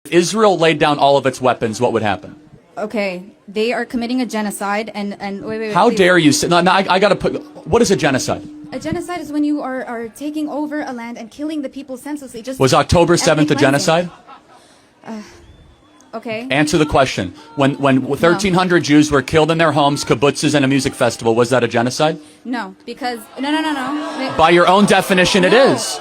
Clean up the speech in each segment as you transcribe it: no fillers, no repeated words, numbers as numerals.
If Israel laid down all of its weapons, what would happen? Okay, they are committing a genocide, and wait. How please. dare you say, no, I gotta put, what is a genocide? A genocide is when you are taking over a land and killing the people senselessly. Just Was October 7th a cleansing. genocide? Okay. Answer the question. When 1,300 Jews were killed in their homes, kibbutzes, and a music festival, was that a genocide? No, because no. By your own definition, it is.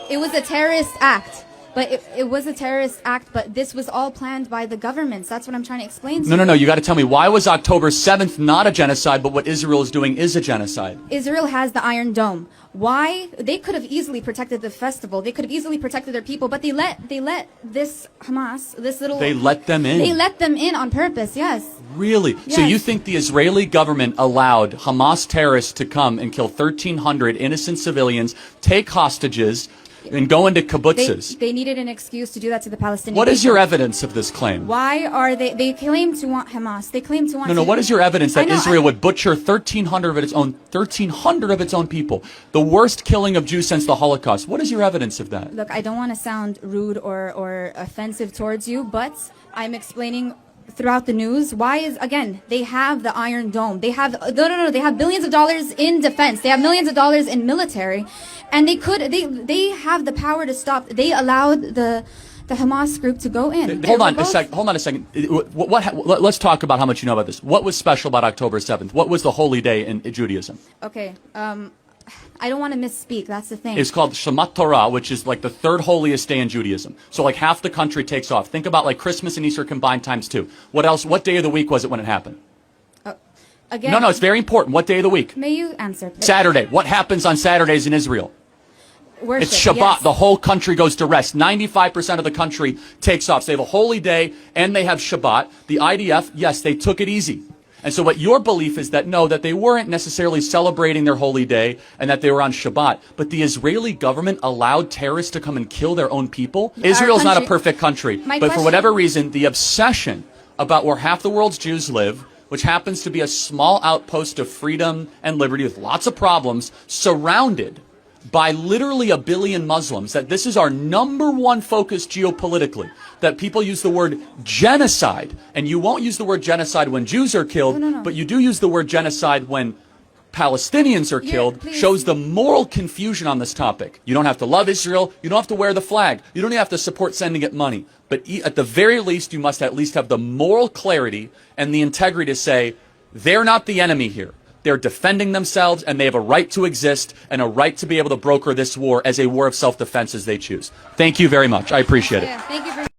It was a terrorist act. But it was a terrorist act, but this was all planned by the governments. That's what I'm trying to explain to you. No. You got to tell me, why was October 7th not a genocide, but what Israel is doing is a genocide? Israel has the Iron Dome. Why? They could have easily protected the festival. They could have easily protected their people, but they let this Hamas, this little... They let them in. They let them in on purpose, yes. Really? Yes. So you think the Israeli government allowed Hamas terrorists to come and kill 1,300 innocent civilians, take hostages, and go into kibbutzes? They needed an excuse to do that to the Palestinians. What is your evidence of this claim? Why are they claim to want Hamas. They claim to want... No, what is your evidence that Israel would butcher 1,300 of its own people? The worst killing of Jews since the Holocaust. What is your evidence of that? Look, I don't want to sound rude or offensive towards you, but I'm explaining throughout the news why is, again, they have the Iron Dome. They have they have billions of dollars in defense. They have millions of dollars in military, and they have the power to stop. They allowed the Hamas group to go in. Hold on a second. Let's talk about how much you know about this. What was special about October 7th? What was the holy day in Judaism? Okay, I don't want to misspeak. That's the thing. It's called Shemat Torah, which is like the third holiest day in Judaism. So like half the country takes off. Think about like Christmas and Easter combined times 2. What else? What day of the week was it when it happened? Again, No, it's very important. What day of the week? May you answer? Saturday. What happens on Saturdays in Israel? Worship, It's Shabbat. yes. The whole country goes to rest. 95% of the country takes off. So they have a holy day and they have Shabbat. The IDF, yes, they took it easy. And so what your belief is that no, that they weren't necessarily celebrating their holy day and that they were on Shabbat, but the Israeli government allowed terrorists to come and kill their own people? Israel's not a perfect country, but for whatever reason, the obsession about where half the world's Jews live, which happens to be a small outpost of freedom and liberty with lots of problems, surrounded by literally 1 billion Muslims, that this is our #1 focus geopolitically, that people use the word genocide, and you won't use the word genocide when Jews are killed, but you do use the word genocide when Palestinians are killed, shows the moral confusion on this topic. You don't have to love Israel, you don't have to wear the flag, you don't even have to support sending it money, but at the very least, you must at least have the moral clarity and the integrity to say, they're not the enemy here. They're defending themselves, and they have a right to exist and a right to be able to broker this war as a war of self-defense as they choose. Thank you very much. I appreciate it. Thank you for